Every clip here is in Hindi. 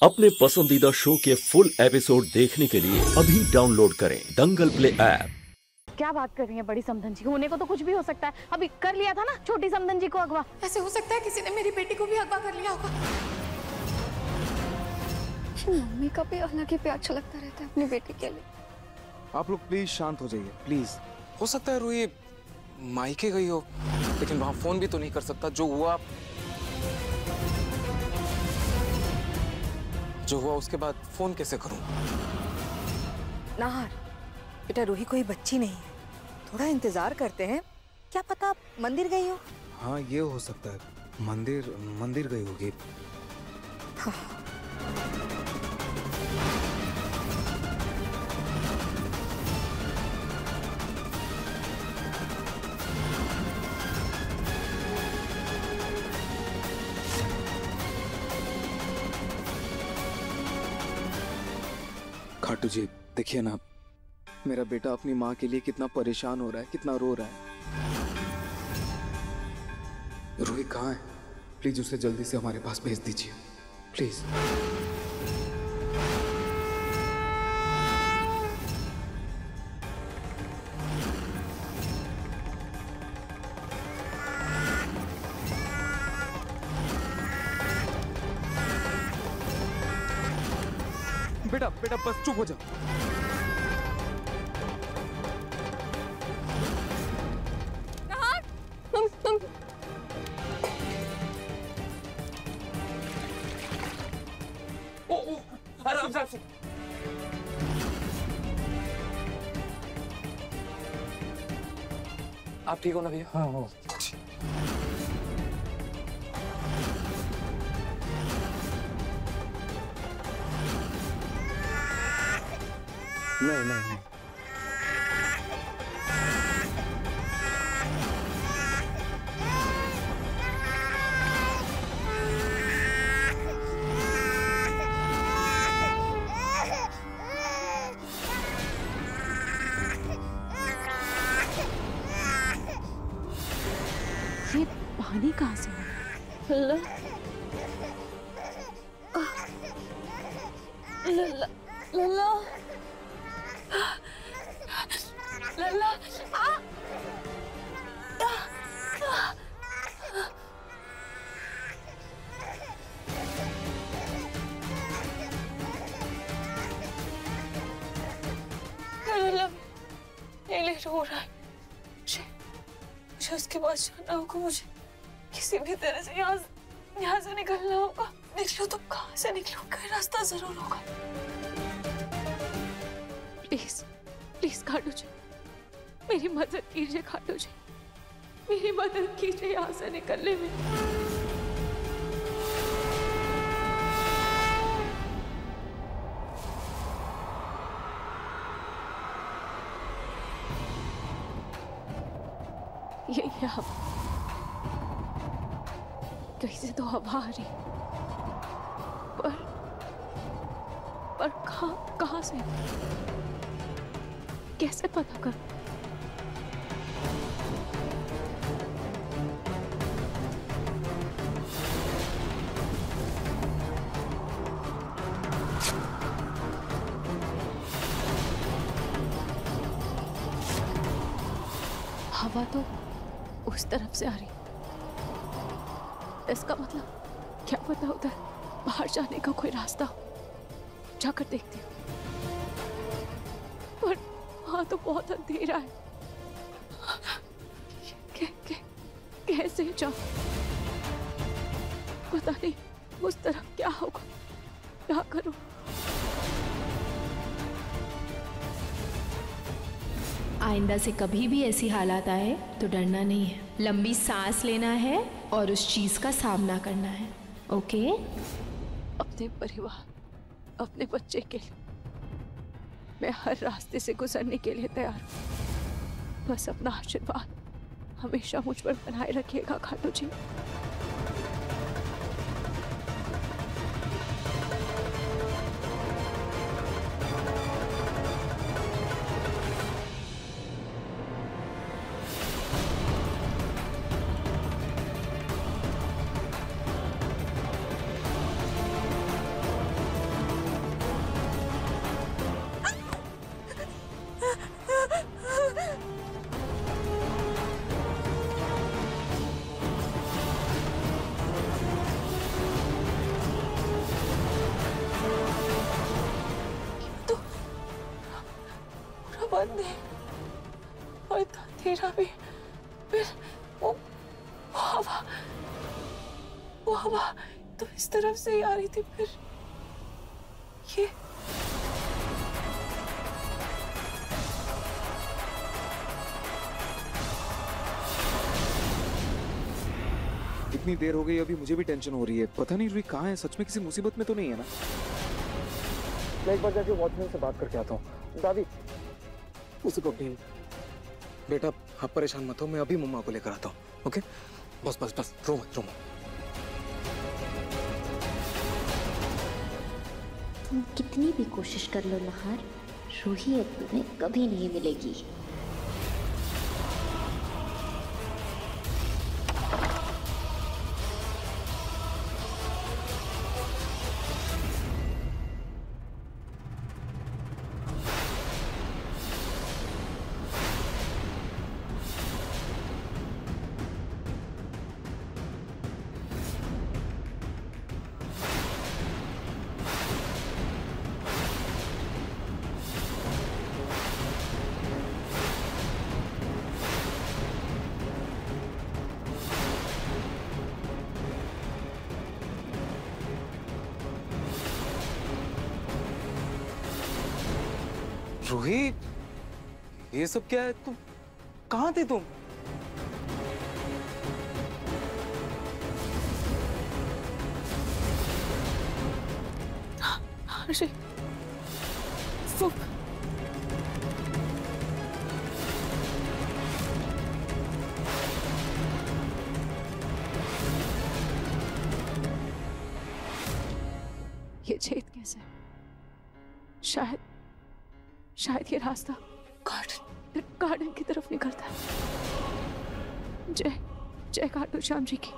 अपने पसंदीदा शो के फुल एपिसोड देखने के लिए अभी डाउनलोड करें दंगल प्ले ऐप। क्या बात कर रही है बड़ी समधन जी? होने को तो कुछ भी हो सकता है। अभी कर लिया था ना छोटी समधन जी को अगवा। ऐसे हो सकता है किसी ने मेरी बेटी को भी अगवा कर लिया होगा। मम्मी का भी अलग ही प्यार छलकता रहता है अपनी बेटी के लिए। आप लोग प्लीज शांत हो जाइए प्लीज। हो सकता है रूही मायके गई हो, लेकिन वहां फोन भी तो नहीं कर सकता। जो हुआ उसके बाद फोन कैसे करूं? नाहर, बेटा रूही कोई बच्ची नहीं है, थोड़ा इंतजार करते हैं। क्या पता मंदिर गई हो। हाँ ये हो सकता है, मंदिर गई होगी। हाँ। खाटू जी देखिए ना, मेरा बेटा अपनी माँ के लिए कितना परेशान हो रहा है, कितना रो रहा है। रूही कहाँ है? प्लीज उसे जल्दी से हमारे पास भेज दीजिए प्लीज। बेटा बेटा बस चुप हो जाओ। आराम से। आप ठीक हो ना भैया? हाँ हाँ। नहीं। ये पानी कहाँ से आ? लल्ला लल्ला लल्ला रो रहा है। मुझे उसके पास जाना होगा। मुझे किसी भी तरह से यहाँ से निकलना होगा। निकलो तो कहाँ से निकलो? कोई रास्ता जरूर होगा। प्लीज प्लीज खाटू जी, मेरी मदद कीजिए। खाटू जी मेरी मदद कीजिए यहाँ से निकलने में। ये यहाँ कैसे तो हवा आ रही, पर कहाँ से? कैसे पता कर? हवा तो उस तरफ से आ रही। इसका मतलब क्या पता उधर बाहर जाने का कोई रास्ता हो। जाकर देखती हूँ। पर वहां तो बहुत अंधेरा है। कैसे जाऊं? पता नहीं उस तरफ क्या होगा। क्या करूं? आइंदा से कभी भी ऐसी हालात आए तो डरना नहीं है, लंबी सांस लेना है और उस चीज का सामना करना है। ओके? अपने परिवार, अपने बच्चे के लिए मैं हर रास्ते से गुजरने के लिए तैयार हूँ। बस अपना आशीर्वाद हमेशा मुझ पर बनाए रखिएगा खाटू जी। अंधेरा भी, फिर वो हवा तो इस तरफ से ही आ रही थी, फिर ये इतनी देर हो गई, अभी मुझे भी टेंशन हो रही है। पता नहीं रूही कहाँ है, सच में किसी मुसीबत में तो नहीं है ना? मैं एक बार जाके वॉचमैन से बात करके आता हूँ। दादी उसे को नहीं। बेटा आप परेशान मत हो, मैं अभी मम्मा को लेकर आता हूँ। ओके बस बस बस, रो मत रो मत। तुम कितनी भी कोशिश कर लो नहार, रूही अब तुम्हें कभी नहीं मिलेगी। रूही ये सब क्या है? तुम कहाँ थे तुम? हर्षी, वो ये छेद कैसे? शायद ये रास्ता गार्डन की तरफ निकलता है। जय खाटू श्याम जी की।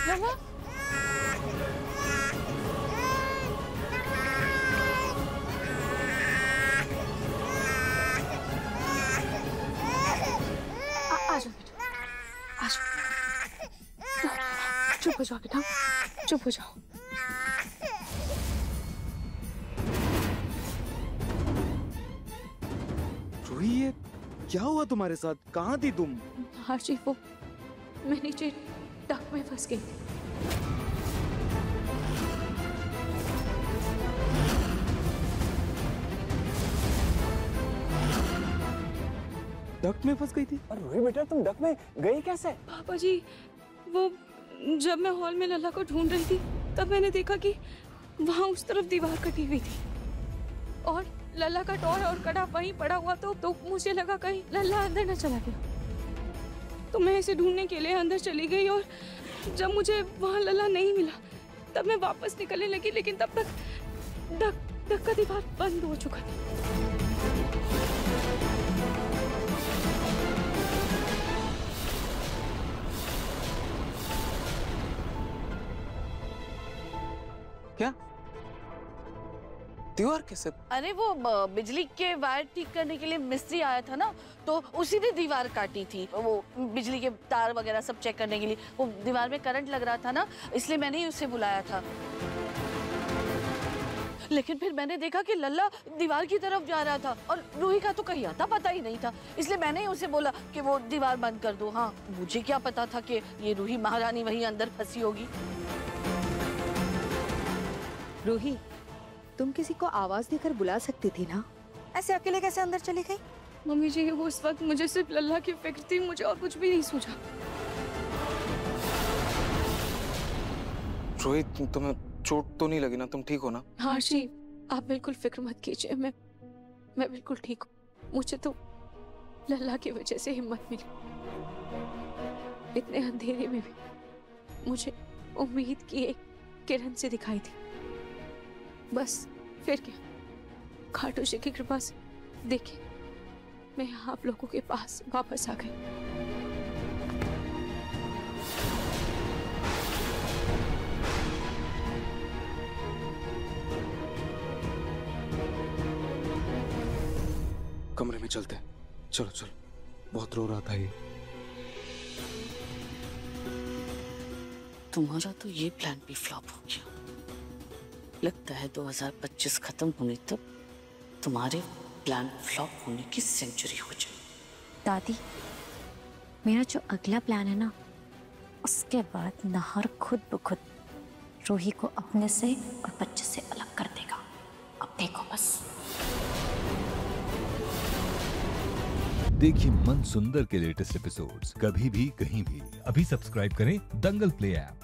लला? आ जाओ बेटा, आ जाओ। चुप हो जाओ बेटा, चुप हो जाओ। रूही ये क्या हुआ तुम्हारे साथ? कहाँ थी तुम? हर्षी, वो मैं नीचे डक में फंस गई थी। डक में फंस गई थी? अरे रूही बेटा तुम डक में गई कैसे? पापा जी, वो जब मैं हॉल में लल्ला को ढूंढ रही थी तब मैंने देखा कि वहां उस तरफ दीवार कटी हुई थी और लल्ला का टॉय और कड़ा वहीं पड़ा हुआ, तो मुझे लगा कहीं लल्ला अंदर न चला गया। तो मैं इसे ढूंढने के लिए अंदर चली गई और जब मुझे वहां लल्ला नहीं मिला तब मैं वापस निकलने लगी, लेकिन तब तक डक का दीवार बंद हो चुका था। क्या दीवार कैसे? अरे वो बिजली के वायर ठीक करने के लिए मिस्त्री आया था ना, तो उसी ने दीवार काटी थी। वो बिजली के तार वगैरह सब चेक करने के लिए, वो दीवार में करंट लग रहा था ना, इसलिए मैंने ही उसे बुलाया था। लेकिन फिर मैंने देखा कि लल्ला दीवार की तरफ जा रहा था और रूही का तो कहीं आता पता ही नहीं था, इसलिए मैंने ही उसे बोला कि वो दीवार बंद कर दो। हाँ, मुझे क्या पता था कि ये रूही महारानी वहीं अंदर फंसी होगी। रूही, तुम किसी को आवाज देकर बुला सकती थी ना, ऐसे अकेले कैसे अंदर चली गई? मम्मी जी, वो उस वक्त मुझे सिर्फ लल्ला की फिक्र थी, मुझे और कुछ भी नहीं सूझा। रोहित तुम्हें चोट तो नहीं लगी ना? तुम ठीक हो ना? हर्षी, आप बिल्कुल फिक्र मत कीजिए, मैं बिल्कुल ठीक हूँ। मुझे तो लल्ला की वजह से हिम्मत मिली। इतने अंधेरे में भी मुझे उम्मीद की एक किरण से दिखाई थी। बस फिर क्या, खाटू जी की कृपा से देखिए मैं आप लोगों के पास वापस आ गई। कमरे में चलते हैं। चलो चलो, बहुत रो रहा था ये। तुम्हारा तो ये प्लान भी फ्लॉप हो गया। लगता है 2025 खत्म होने तक तुम्हारे प्लान फ्लॉप होने की सेंचुरी हो जाए। दादी, मेरा जो अगला प्लान है ना, उसके बाद नाहर खुद ब खुद रूही को अपने से और बच्चे से अलग कर देगा। अब देखो बस। देखिए मन सुंदर के लेटेस्ट एपिसोड्स कभी भी कहीं भी। अभी सब्सक्राइब करें दंगल प्ले ऐप।